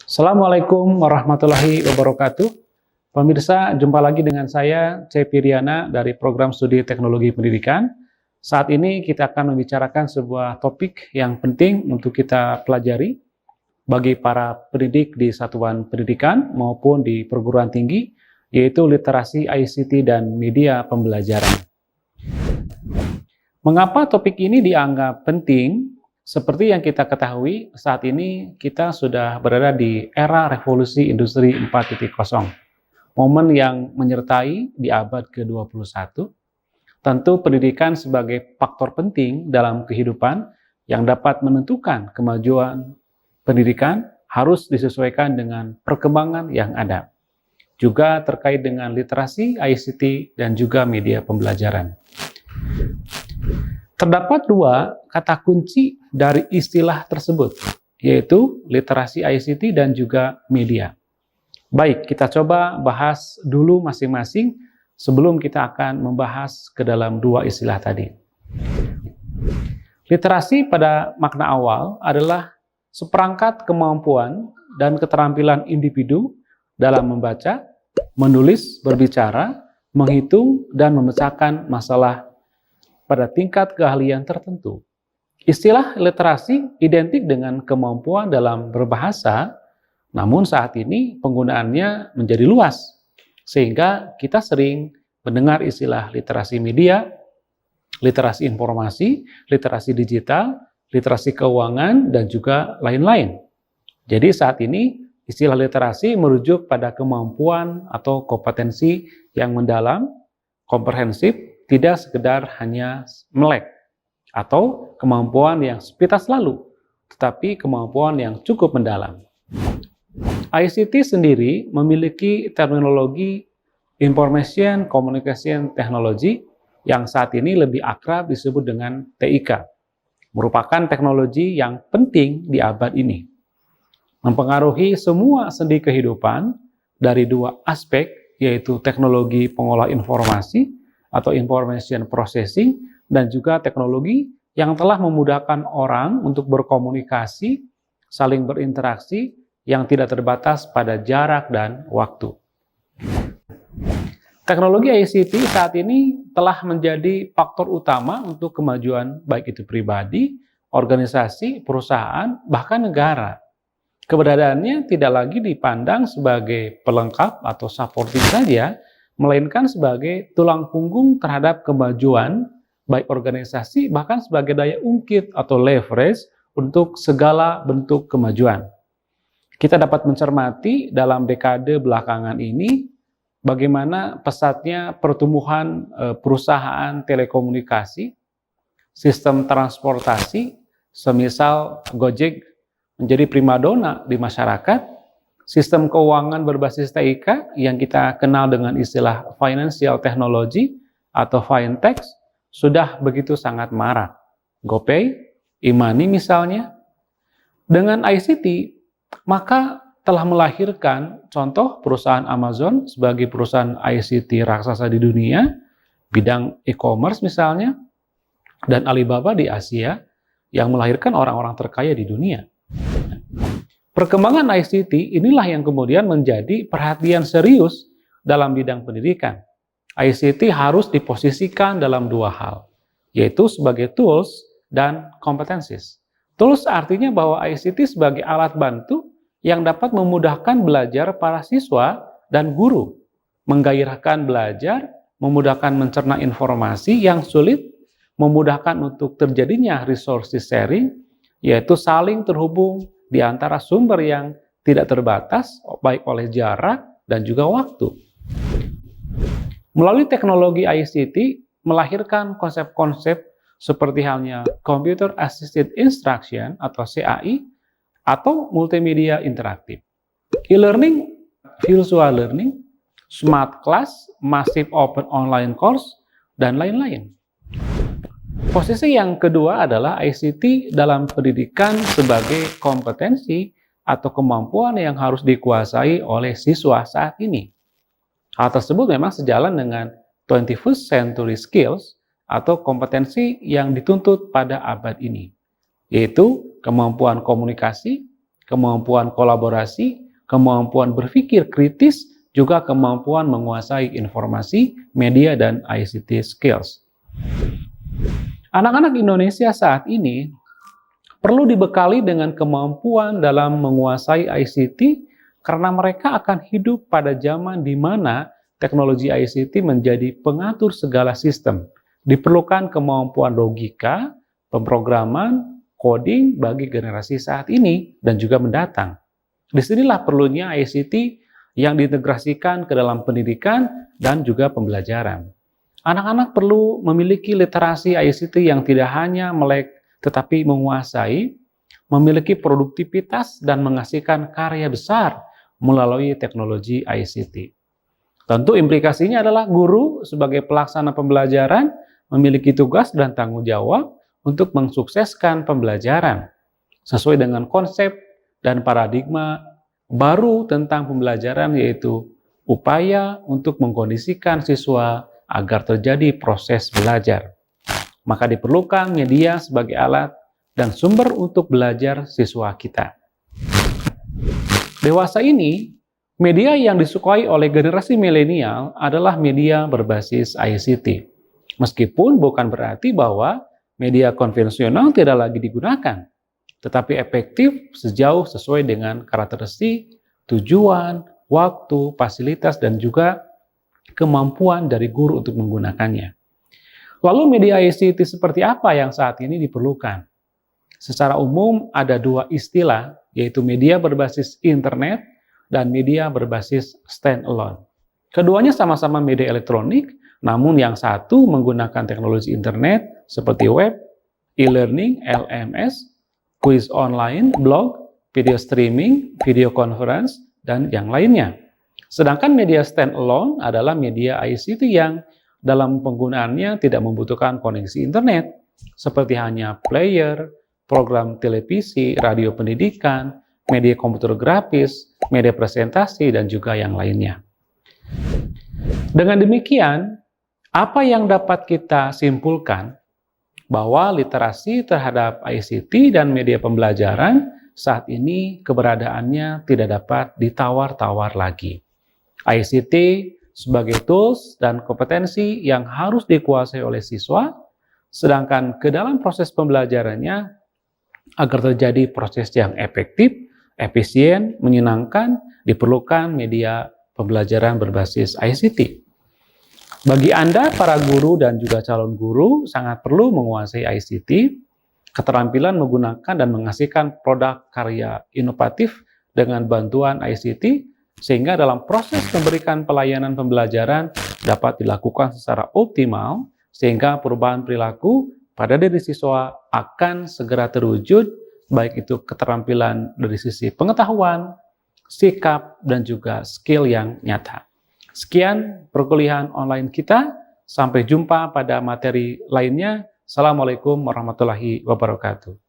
Assalamualaikum warahmatullahi wabarakatuh. Pemirsa, jumpa lagi dengan saya, C. Piriana dari Program Studi Teknologi Pendidikan. Saat ini kita akan membicarakan sebuah topik yang penting untuk kita pelajari bagi para pendidik di satuan pendidikan maupun di perguruan tinggi, yaitu literasi ICT dan media pembelajaran. Mengapa topik ini dianggap penting? Seperti yang kita ketahui, saat ini kita sudah berada di era revolusi industri 4.0, momen yang menyertai di abad ke-21. Tentu pendidikan sebagai faktor penting dalam kehidupan yang dapat menentukan kemajuan pendidikan harus disesuaikan dengan perkembangan yang ada. Juga terkait dengan literasi, ICT, dan juga media pembelajaran. Terdapat dua kata kunci dari istilah tersebut, yaitu literasi ICT dan juga media. Baik, kita coba bahas dulu masing-masing sebelum kita akan membahas ke dalam dua istilah tadi. Literasi pada makna awal adalah seperangkat kemampuan dan keterampilan individu dalam membaca, menulis, berbicara, menghitung, dan memecahkan masalah pada tingkat keahlian tertentu. Istilah literasi identik dengan kemampuan dalam berbahasa, namun saat ini penggunaannya menjadi luas, sehingga kita sering mendengar istilah literasi media, literasi informasi, literasi digital, literasi keuangan, dan juga lain-lain. Jadi saat ini istilah literasi merujuk pada kemampuan atau kompetensi yang mendalam, komprehensif, tidak sekedar hanya melek, atau kemampuan yang sepintas lalu, tetapi kemampuan yang cukup mendalam. ICT sendiri memiliki terminologi Information Communication Technology yang saat ini lebih akrab disebut dengan TIK, merupakan teknologi yang penting di abad ini. Mempengaruhi semua sendi kehidupan dari dua aspek, yaitu teknologi pengolah informasi atau information processing, dan juga teknologi yang telah memudahkan orang untuk berkomunikasi, saling berinteraksi yang tidak terbatas pada jarak dan waktu. Teknologi ICT saat ini telah menjadi faktor utama untuk kemajuan baik itu pribadi, organisasi, perusahaan, bahkan negara. Keberadaannya tidak lagi dipandang sebagai pelengkap atau supporting saja, melainkan sebagai tulang punggung terhadap kemajuan baik organisasi, bahkan sebagai daya ungkit atau leverage untuk segala bentuk kemajuan. Kita dapat mencermati dalam dekade belakangan ini bagaimana pesatnya pertumbuhan perusahaan telekomunikasi, sistem transportasi, semisal Gojek menjadi primadona di masyarakat, sistem keuangan berbasis TIK yang kita kenal dengan istilah financial technology atau fintech sudah begitu sangat marak. GoPay, e-money misalnya. Dengan ICT, maka telah melahirkan contoh perusahaan Amazon sebagai perusahaan ICT raksasa di dunia, bidang e-commerce misalnya, dan Alibaba di Asia yang melahirkan orang-orang terkaya di dunia. Perkembangan ICT inilah yang kemudian menjadi perhatian serius dalam bidang pendidikan. ICT harus diposisikan dalam dua hal, yaitu sebagai tools dan competencies. Tools artinya bahwa ICT sebagai alat bantu yang dapat memudahkan belajar para siswa dan guru, menggairahkan belajar, memudahkan mencerna informasi yang sulit, memudahkan untuk terjadinya resources sharing, yaitu saling terhubung di antara sumber yang tidak terbatas, baik oleh jarak dan juga waktu. Melalui teknologi ICT, melahirkan konsep-konsep seperti halnya Computer Assisted Instruction atau CAI, atau multimedia interaktif, e-learning, visual learning, smart class, massive open online course, dan lain-lain. Posisi yang kedua adalah ICT dalam pendidikan sebagai kompetensi atau kemampuan yang harus dikuasai oleh siswa saat ini. Hal tersebut memang sejalan dengan 21st century skills atau kompetensi yang dituntut pada abad ini, yaitu kemampuan komunikasi, kemampuan kolaborasi, kemampuan berpikir kritis, juga kemampuan menguasai informasi, media, dan ICT skills. Anak-anak Indonesia saat ini perlu dibekali dengan kemampuan dalam menguasai ICT karena mereka akan hidup pada zaman di mana teknologi ICT menjadi pengatur segala sistem. Diperlukan kemampuan logika, pemrograman, coding bagi generasi saat ini dan juga mendatang. Disinilah perlunya ICT yang diintegrasikan ke dalam pendidikan dan juga pembelajaran. Anak-anak perlu memiliki literasi ICT yang tidak hanya melek tetapi menguasai, memiliki produktivitas dan menghasilkan karya besar melalui teknologi ICT. Tentu implikasinya adalah guru sebagai pelaksana pembelajaran memiliki tugas dan tanggung jawab untuk mensukseskan pembelajaran sesuai dengan konsep dan paradigma baru tentang pembelajaran, yaitu upaya untuk mengkondisikan siswa agar terjadi proses belajar. Maka diperlukan media sebagai alat dan sumber untuk belajar siswa kita. Dewasa ini, media yang disukai oleh generasi milenial adalah media berbasis ICT. Meskipun bukan berarti bahwa media konvensional tidak lagi digunakan, tetapi efektif sejauh sesuai dengan karakteristik, tujuan, waktu, fasilitas, dan juga kemampuan dari guru untuk menggunakannya. Lalu media ICT seperti apa yang saat ini diperlukan? Secara umum ada dua istilah, yaitu media berbasis internet dan media berbasis standalone. Keduanya sama-sama media elektronik, namun yang satu menggunakan teknologi internet seperti web, e-learning, LMS, quiz online, blog, video streaming, video conference, dan yang lainnya. Sedangkan media standalone adalah media ICT yang dalam penggunaannya tidak membutuhkan koneksi internet, seperti hanya player, program televisi, radio pendidikan, media komputer grafis, media presentasi, dan juga yang lainnya. Dengan demikian, apa yang dapat kita simpulkan bahwa literasi terhadap ICT dan media pembelajaran saat ini keberadaannya tidak dapat ditawar-tawar lagi. ICT sebagai tools dan kompetensi yang harus dikuasai oleh siswa, sedangkan ke dalam proses pembelajarannya, agar terjadi proses yang efektif, efisien, menyenangkan, diperlukan media pembelajaran berbasis ICT. Bagi Anda, para guru dan juga calon guru, sangat perlu menguasai ICT, keterampilan menggunakan dan menghasilkan produk karya inovatif dengan bantuan ICT, sehingga dalam proses memberikan pelayanan pembelajaran dapat dilakukan secara optimal, sehingga perubahan perilaku pada diri siswa akan segera terwujud, baik itu keterampilan dari sisi pengetahuan, sikap, dan juga skill yang nyata. Sekian perkuliahan online kita, sampai jumpa pada materi lainnya. Assalamualaikum warahmatullahi wabarakatuh.